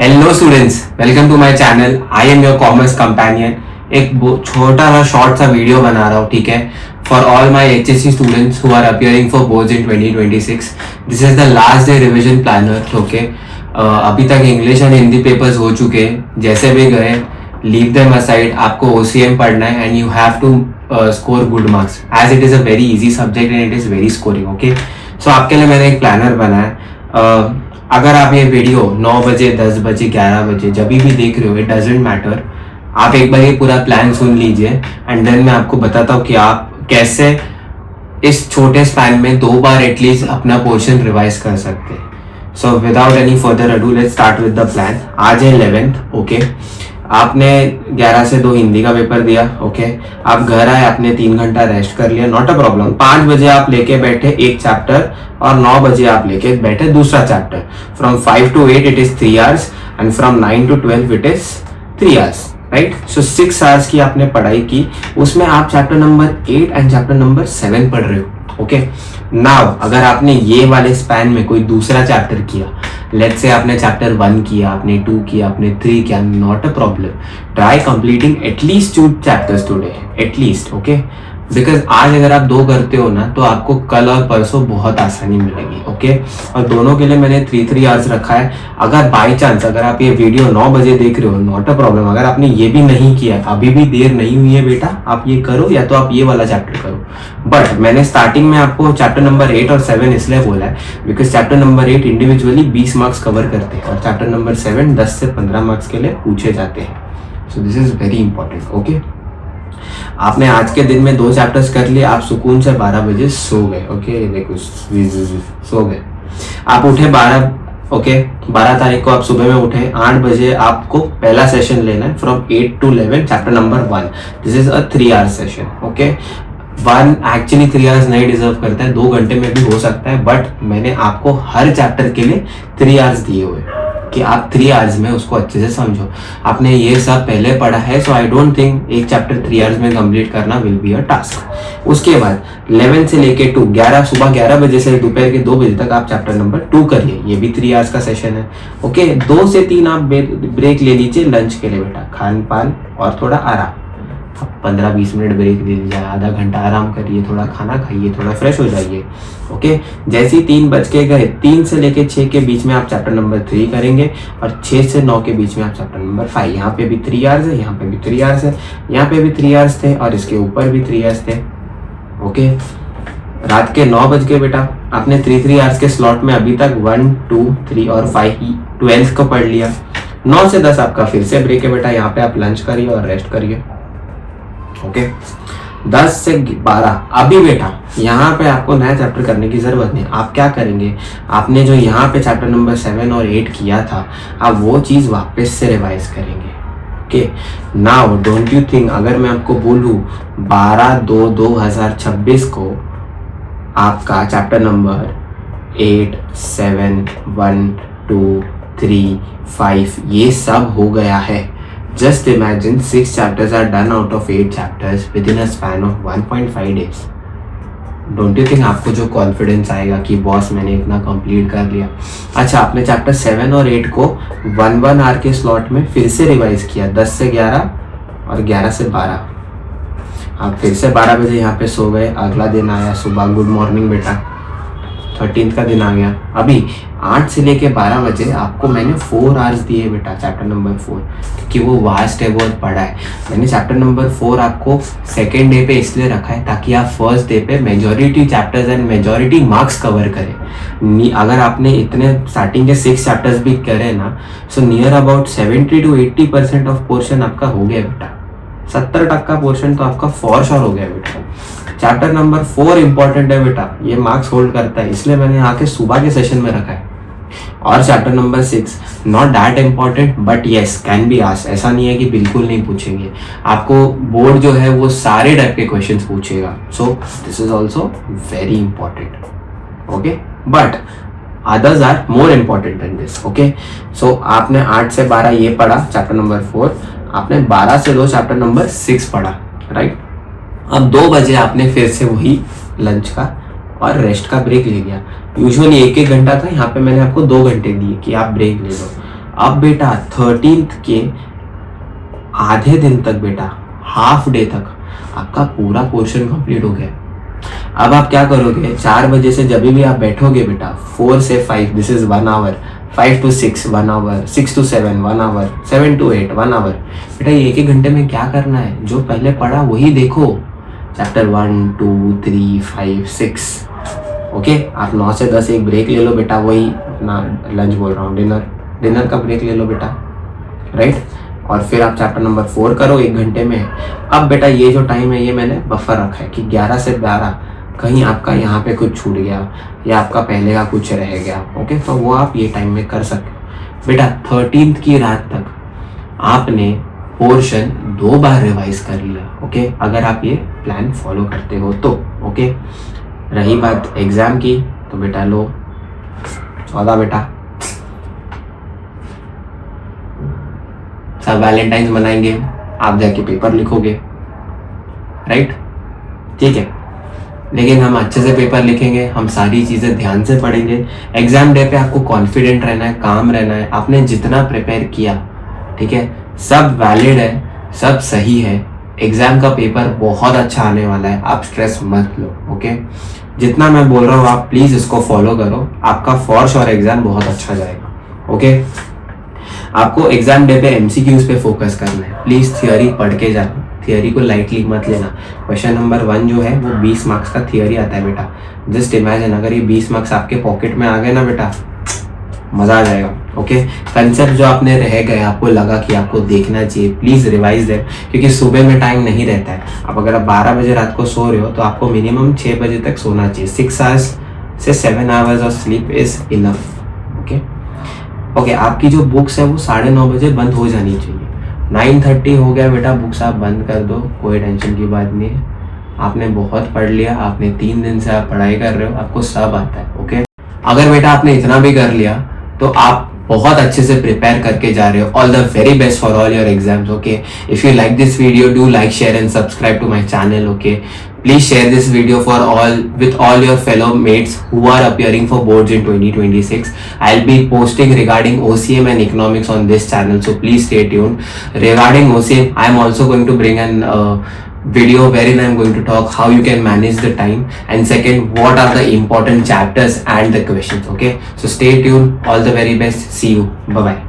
Hello students, welcome to my channel. I am your commerce companion. एक छोटा सा short सा वीडियो बना रहा हूँ, ठीक है, for all my HSC students who are appearing for boards in 2026। This is the last day revision planner. Okay, अभी तक इंग्लिश एंड हिंदी पेपर्स हो चुके हैं। जैसे भी गए, लीव देम असाइड। आपको ओसीएम पढ़ना है and you have to score good marks as it is a very easy subject and it is very scoring. Okay, so आपके लिए मैंने एक प्लानर बनाया। अगर आप ये वीडियो 9 बजे, 10 बजे, 11 बजे जब भी देख रहे हो, इट डजेंट मैटर। आप एक बार ये पूरा प्लान सुन लीजिए एंड देन मैं आपको बताता हूँ कि आप कैसे इस छोटे स्पैन में 2 बार एटलीस्ट अपना पोर्शन रिवाइज कर सकते हैं। So without any further ado, let's start with the plan. आज है 11th। ओके, आपने 11 से 2 हिंदी का पेपर दिया। ओके, आप घर आए, आपने 3 घंटा रेस्ट कर लिया, नॉट अ प्रॉब्लम। 5 बजे आप लेके बैठे एक चैप्टर और 9 बजे आप लेके बैठे दूसरा chapter. From 5 to 8 it is 3 hours and from 9 to 12 it is 3 hours, right. So 6 hours की आपने पढ़ाई की, उसमें आप chapter number 8 and chapter number 7 पढ़ रहे हो। ओके, नाउ अगर आपने ये वाले स्पैन में कोई दूसरा चैप्टर किया, लेट्स से आपने चैप्टर 1 किया, आपने 2 किया, आपने 3 किया, not a problem. Try completing at least 2 chapters today, at least. Okay, because आज अगर आप 2 करते हो ना तो आपको कल और परसों बहुत आसानी मिलेगी। ओके, और दोनों के लिए मैंने 3 hours रखा है। अगर बाई चांस अगर आप ये वीडियो 9 बजे देख रहे हो, नॉट अ प्रॉब्लम। अगर आपने ये भी नहीं किया, अभी भी देर नहीं हुई है बेटा, आप ये करो या तो आप ये वाला चैप्टर करो। बट मैंने स्टार्टिंग में आपको चैप्टर नंबर 8 और 7 इसलिए बोला है because chapter number 8 individually 20 marks cover करते हैं और चैप्टर नंबर 7 10 से 15 मार्क्स के लिए पूछे जाते हैं। सो this is very important. Okay, आपने आज के दिन में 2 चैप्टर्स कर लिए, आप सुकून से 12 बजे सो गए। ओके, देखो सो गए, आप उठे 12। ओके, 12 तारीख को आप सुबह में उठे, 8 बजे आपको पहला सेशन लेना है from 8 to 11 chapter number 1। This is a 3 hour session. Okay, 1 actually 3 hours नहीं डिजर्व करता है, 2 घंटे में भी हो सकता है, बट मैंने आपको हर चैप्टर के लिए 3 hours दिए हुए कि आप 3 hours में उसको अच्छे से समझो। आपने ये सब पहले पढ़ा है, सो आई डोंट थिंक एक चैप्टर 3 hours में कंप्लीट करना विल बी अ टास्क। उसके बाद 11 से लेके 2, 11 सुबह 11 बजे से दोपहर के 2 बजे तक आप चैप्टर नंबर 2 करिए, ये भी 3 hours का सेशन है। ओके, 2 से 3 आप ब्रेक ले लीजिए लंच के लिए बेटा, खान पान और थोड़ा आराम। 15-20 मिनट ब्रेक दे दीजिए, आधा घंटा आराम करिए, थोड़ा खाना खाइए, थोड़ा फ्रेश हो जाइए। ओके, जैसे ही 3 बज के गए, 3 से लेके 6 के बीच में आप चैप्टर नंबर 3 करेंगे और 6 से 9 के बीच में आप चैप्टर नंबर 5। यहाँ पे भी 3 hours है, यहाँ पे भी 3 hours है, यहाँ पे भी 3 hours थे और इसके ऊपर भी 3 hours थे। ओके, रात के 9 बज के बेटा, आपने 3 hours के स्लॉट में अभी तक 1, 2, 3 और 5 12th को पढ़ लिया। 9 से 10 आपका फिर से ब्रेक है बेटा, यहाँ पे आप लंच करिए और रेस्ट करिए। ओके, 10 से 12 अभी बेटा यहाँ पे आपको नया चैप्टर करने की जरूरत नहीं। आप क्या करेंगे, आपने जो यहाँ पे चैप्टर नंबर 7 और 8 किया था, आप वो चीज वापस से रिवाइज करेंगे। Okay, now don't you think, अगर मैं आपको बोलूँ 12/2/2026 को आपका चैप्टर नंबर 8, 7, 1, 2, 3, 5 ये सब हो गया है। Just imagine 6 chapters are done out of 8 chapters within a span of 1.5 days. Don't you think आपको जो कॉन्फिडेंस आएगा कि बॉस मैंने इतना कंप्लीट कर लिया। अच्छा, आपने चैप्टर 7 और 8 को 1 hour के स्लॉट में फिर से रिवाइज किया, 10 से 11 और 11 से 12। आप फिर से 12 बजे यहाँ पे सो गए, अगला दिन आया सुबह, गुड मॉर्निंग बेटा, 13th का दिन आ गया। अभी 8 से लेके 12 बजे आपको मैंने 4 hours दिए बेटा चैप्टर नंबर 4, क्योंकि वो वास्ट है, बहुत बड़ा है। मैंने चैप्टर नंबर 4 आपको सेकेंड डे पे इसलिए रखा है ताकि आप फर्स्ट डे पे majority chapters and majority marks cover करें। अगर आपने इतने स्टार्टिंग के 6 चैप्टर्स भी करे ना, so near about 70 to 80% of portion आपका हो गया बेटा। 70% पोर्शन तो आपका फॉर श्योर हो गया बेटा। चैप्टर नंबर 4 इंपॉर्टेंट है बेटा, ये मार्क्स होल्ड करता है, इसलिए मैंने यहाँ के सुबह के सेशन में रखा है। और chapter number 6 not that important but yes can be asked. ऐसा नहीं है कि बिल्कुल नहीं पूछेंगे, आपको बोर्ड जो है वो सारे टाइप के क्वेश्चंस पूछेगा। So this is also very important. Okay, but others are more important than this. Okay, so आपने 8 से 12 ये पढ़ा चैप्टर नंबर 4, आपने 12 से 2 चैप्टर नंबर 6 पढ़ा, राइट। अब 2 बजे आपने फिर से वही लंच का और रेस्ट का ब्रेक ले लिया। यूजुअली 1-1 घंटा था, यहाँ पे मैंने आपको 2 घंटे दिए कि आप ब्रेक ले लो। अब बेटा 13th के आधे दिन तक बेटा, हाफ डे तक आपका पूरा पोर्शन कंप्लीट हो गया। अब आप क्या करोगे, 4 बजे से जब भी आप बैठोगे बेटा, 4 से 5 this is 1 hour, 5 to 6 1 hour, 6 to 7 1 hour, 7 to 8 1 hour. बेटा ये एक घंटे में क्या करना है, जो पहले पढ़ा वही देखो, चैप्टर 1 2 3 5 6। ओके, आप 9 से 10 एक ब्रेक ले लो बेटा, वही अपना लंच बोल रहा हूँ, डिनर का ब्रेक ले लो बेटा, राइट। और फिर आप चैप्टर नंबर 4 करो 1 घंटे में। अब बेटा ये जो टाइम है ये मैंने बफर रखा है कि 11 से 12 कहीं आपका यहाँ पे कुछ छूट गया या आपका पहले का कुछ रह गया, ओके, तो वो आप ये टाइम में कर सकते हो। बेटा 13th की रात तक आपने पोर्शन 2 बार रिवाइज कर लिया, ओके, अगर आप ये प्लान फॉलो करते हो तो, ओके। रही बात एग्जाम की, तो बेटा लो 14 बेटा, सब वैलेंटाइंस मनाएंगे, आप जाके पेपर लिखोगे, राइट, ठीक है। लेकिन हम अच्छे से पेपर लिखेंगे, हम सारी चीज़ें ध्यान से पढ़ेंगे। एग्जाम डे पे आपको कॉन्फिडेंट रहना है, काम रहना है, आपने जितना प्रिपेयर किया, ठीक है, सब वैलिड है, सब सही है। एग्जाम का पेपर बहुत अच्छा आने वाला है, आप स्ट्रेस मत लो, ओके। जितना मैं बोल रहा हूँ आप प्लीज़ इसको फॉलो करो, आपका फॉर श्योर एग्जाम बहुत अच्छा जाएगा, ओके। आपको एग्जाम डे पे एमसीक्यूज पे फोकस करना है, प्लीज थियोरी पढ़ के जाना, थियोरी को लाइटली मत लेना। क्वेश्चन नंबर 1 जो है वो 20 मार्क्स का थियोरी आता है बेटा। जस्ट इमेजिन अगर ये 20 मार्क्स आपके पॉकेट में आ गए ना बेटा, मजा आ जाएगा, ओके। कंसेप्ट जो आपने रह गए, आपको लगा कि आपको देखना चाहिए, प्लीज रिवाइज देम, क्योंकि सुबह में टाइम नहीं रहता है। अब अगर आप 12 बजे रात को सो रहे हो तो आपको मिनिमम 6 बजे तक सोना चाहिए। 6 आवर्स से 7 hours of sleep is enough, okay. Okay, आपकी जो बुक्स है वो 9:30 बजे बंद हो जानी चाहिए। 9:30 हो गया बेटा, बुक्स आप बंद कर दो, कोई टेंशन की बात नहीं है। आपने बहुत पढ़ लिया, आपने 3 दिन से आप पढ़ाई कर रहे हो, आपको सब आता है, ओके। अगर बेटा आपने इतना भी कर लिया तो आप बहुत अच्छे से प्रिपेयर करके जा रहे हो। All the very best for all your exams, okay. If you like this video, do like, share and subscribe to my channel, okay. Please share this video with all your fellow mates who are appearing for boards in 2026. I'll be posting regarding OCM and economics on this channel, so please stay tuned. Regarding OCM, I'm also going to bring an video wherein I'm going to talk how you can manage the time, and second, what are the important chapters and the questions, okay. So stay tuned. All the very best. See you. Bye bye.